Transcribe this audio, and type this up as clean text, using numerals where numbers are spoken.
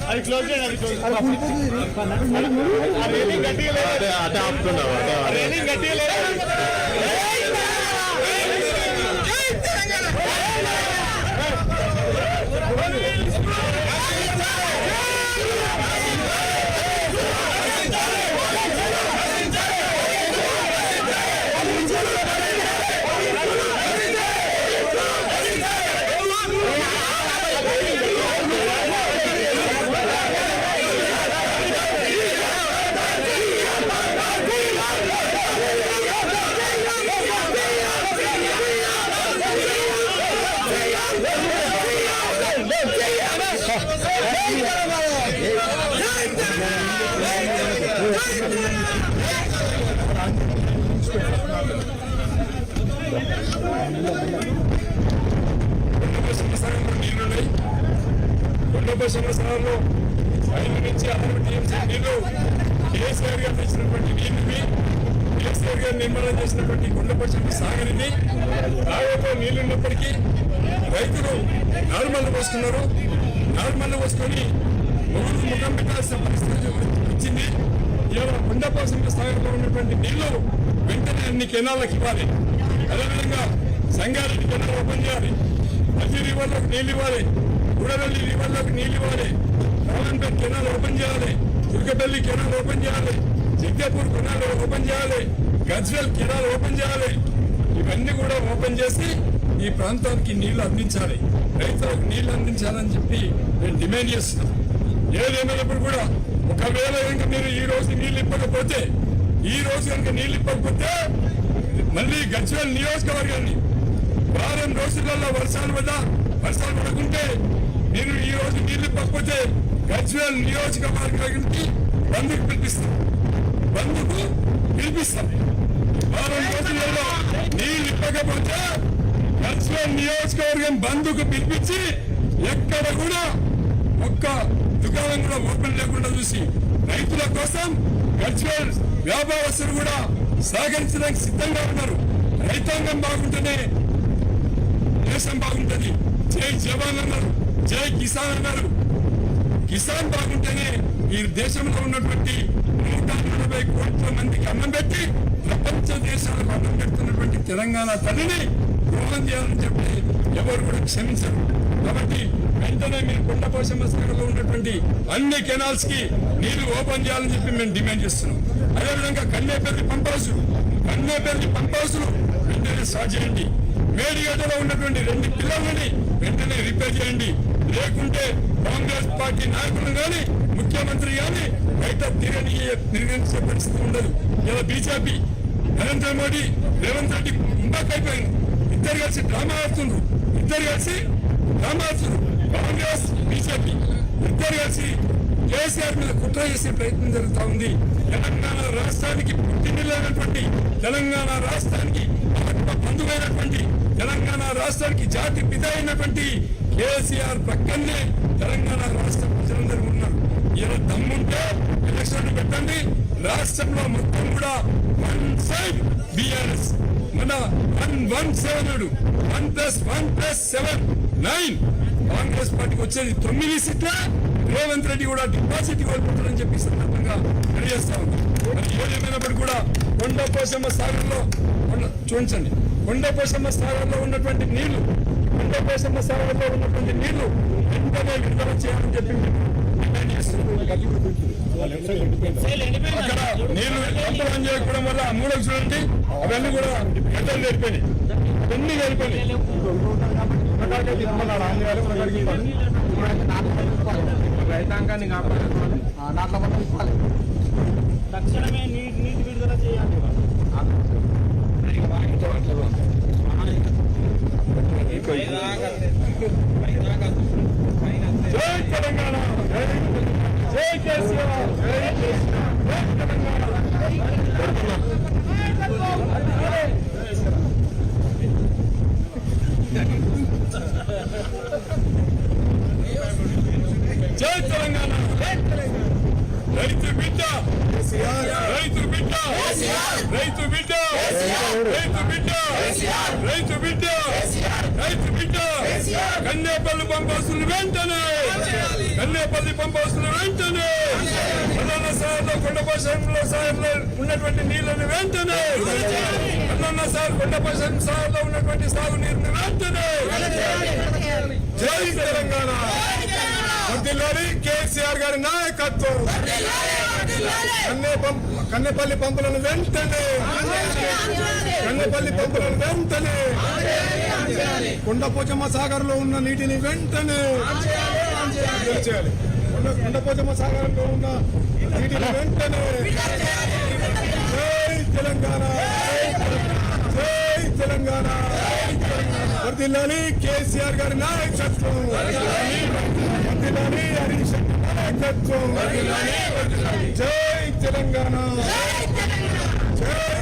అది క్లోజ్ చేయండి. గట్టిగా లేదు. కొండపై సంవత్సరాల్లో 5 నుంచి 6 టీఎంసీ నీళ్లు కేసీఆర్ గారు తెచ్చినటువంటి నీళ్ళని, కేసీఆర్ గారు నిర్మాణం చేసినటువంటి కొండపై సాగరిని రాయతో నీళ్లున్నప్పటికీ రైతులు నార్మల్ పోసుకున్నారు. నార్మల్ పోసుకొని ముఖం పెట్టాల్సిన పరిస్థితి వచ్చింది. ఇవాళ కొండపై సాగర్లో ఉన్నటువంటి నీళ్లు వెంటనే అన్ని కెనాళ్ళకి ఇవ్వాలి. అదేవిధంగా సంగారెడ్డి కెనాల్ ఓపెన్ చేయాలి. మధ్య రివర్లోకి నీళ్ళు ఇవ్వాలి. గుడవెల్లి రివర్లోకి నీళ్ళు ఇవ్వాలి. రావణపేట కెనాల్ ఓపెన్ చేయాలి. దుర్గపల్లి కెనాల్ ఓపెన్ చేయాలి. జగ్గపూర్ కెనాల్ ఓపెన్ చేయాలి. గజ్వేల్ కెనాల్ ఓపెన్ చేయాలి. ఇవన్నీ కూడా ఓపెన్ చేసి ఈ ప్రాంతానికి నీళ్లు అందించాలి, రైతులకు నీళ్లు అందించాలని చెప్పి నేను డిమాండ్ చేస్తున్నాను. ఏదేమైనప్పుడు కూడా ఒకవేళ కనుక మీరు ఈ రోజు నీళ్లు ఇవ్వకపోతే, మళ్ళీ గజ్వేల్ నియోజకవర్గాన్ని వారం రోజులలో వర్షాలు పడకుంటే మీరు ఈ రోజు నీళ్లు ఇవ్వకపోతే గజ్వేల్ నియోజకవర్గానికి బంద్కు పిలిపిస్తాం. వారం రోజులలో నీళ్లు ఇవ్వకపోతే గజ్వేల్ నియోజకవర్గం బంద్కు పిలిపించి ఎక్కడ కూడా ఒక్క దుకాణం కూడా ఓపెన్ లేకుండా చూసి రైతుల కోసం గజ్వేల్ వ్యాపారస్తులు కూడా సహకరించడానికి సిద్ధంగా ఉన్నారు. రైతాంగం బాగుంటేనే దేశం బాగుంటుంది. జై జవాన్ అన్నారు, జై కిసాన్ అన్నారు. కిసాన్ బాగుంటేనే ఈ దేశంలో ఉన్నటువంటి 180 కోట్ల మందికి అన్నం పెట్టి ప్రపంచ దేశాలకు అన్నం పెడుతున్నటువంటి తెలంగాణ తల్లిని ద్రోహం చేయాలని చెప్పి ఎవరు కూడా క్షమించరు. కాబట్టి వెంటనే మీరు కొండపోశమ్మ సాగర్లో ఉన్నటువంటి అన్ని కెనాల్స్ కి నీళ్లు ఓపెన్ చేయాలని చెప్పి మేము డిమాండ్ చేస్తున్నాం. అదేవిధంగా కన్నేపల్లి పంప్ హౌస్లు వెంటనే స్టార్ట్ చేయండి. మేడిగడ్డలో ఉన్నటువంటి 2 పిల్లలని వెంటనే రిపేర్ చేయండి. లేకుంటే కాంగ్రెస్ పార్టీ నాయకులు కానీ ముఖ్యమంత్రి కానీ బయట తిరగనిసే పరిస్థితి ఉండదు. ఇలా బీజేపీ నరేంద్ర మోడీ రేవంత్ రెడ్డి ఉండాకైపోయింది. ఇద్దరు కలిసి డ్రామా ఆడుతున్నారు. కాంగ్రెస్ బీజేపీ ఇద్దరు కలిసి కేసీఆర్ మీద కుట్ర చేసే ప్రయత్నం జరుగుతూ ఉంది. తెలంగాణ రాష్ట్రానికి పుట్టినటువంటి, తెలంగాణ రాష్ట్రానికి బంధువైనటువంటి, తెలంగాణ రాష్ట్రానికి జాతి పిత అయినటువంటి కేసీఆర్ పక్కనే తెలంగాణ రాష్ట్ర ప్రజలందరూ ఉన్నారు. ఇలా దమ్ముంటే ఎలక్షన్లు పెట్టండి. రాష్ట్రంలో మొత్తం కూడా 1 సైడ్ బీఆర్ఎస్ మన 117 1+1+7 9 కాంగ్రెస్ పార్టీకి వచ్చేది 9 సీట్ల. రేవంత్ రెడ్డి కూడా డిపాజిట్ కోల్పోతారని చెప్పి సందర్భంగా తెలియజేస్తా ఉంది. మరి ఏదేమైనప్పుడు కూడా కొండపోశమ్మ సాగర్లో చూడండి, కొండపోశమ్మ సాగర్లో ఉన్నటువంటి నీళ్లు వెంటనే విడుదల చేయాలని చెప్పి డిమాండ్ చేస్తున్నాం. అక్కడ నీళ్లు పంపడం చేయకపోవడం వల్ల మూడకు చూడండి అవన్నీ కూడా గడ్డలు జరిపోయినాయి, అన్నీ జరిపోయినాయి. రైతాంగాన్ని కాపాడుకోవాలి, తక్షణమే నీటి విడుదల చేయాలి. జై తెలంగాణ, జై కేసీఆర్, జై తెలంగాణ. జై తెలంగాణ, రైతు బిడ్డ, రైతు బిడ్డ, రైతు బిడ్డ, రైతు బిడ్డ, రైతు బిడ్డ, రైతు బిడ్డ, కన్నేపల్లి పంపాల్సిన వెంటనే కల్లేపల్లి పంప్ హౌస్ను వెంటనే అల్లన్న సార్లో కొండపోషంలో సార్లో ఉన్నటువంటి నీళ్లను వెంటనే అల్లన్న సార్ కొండపోషం సార్లో ఉన్నటువంటి సాగునీరుని వెంటనే జై తెలంగాణ వర్ధిల్లాలి కేసీఆర్ గారి నాయకత్వం కన్నెపల్లి పంపులను వెంటనే కన్నెపల్లి పంపులను వెంటనే కొండపోచమ్మ సాగర్ లో ఉన్న నీటిని వెంటనే చేయాలి కొండపోచమ్మ సాగర్ లో ఉన్న నీటిని వెంటనే జై తెలంగాణ జై తెలంగాణ వర్ధిల్లాలి కేసీఆర్ గారి నాయకత్వం వర్ధిల్లాలి హరీష్ నాయకత్వం జై తెలంగాణ జై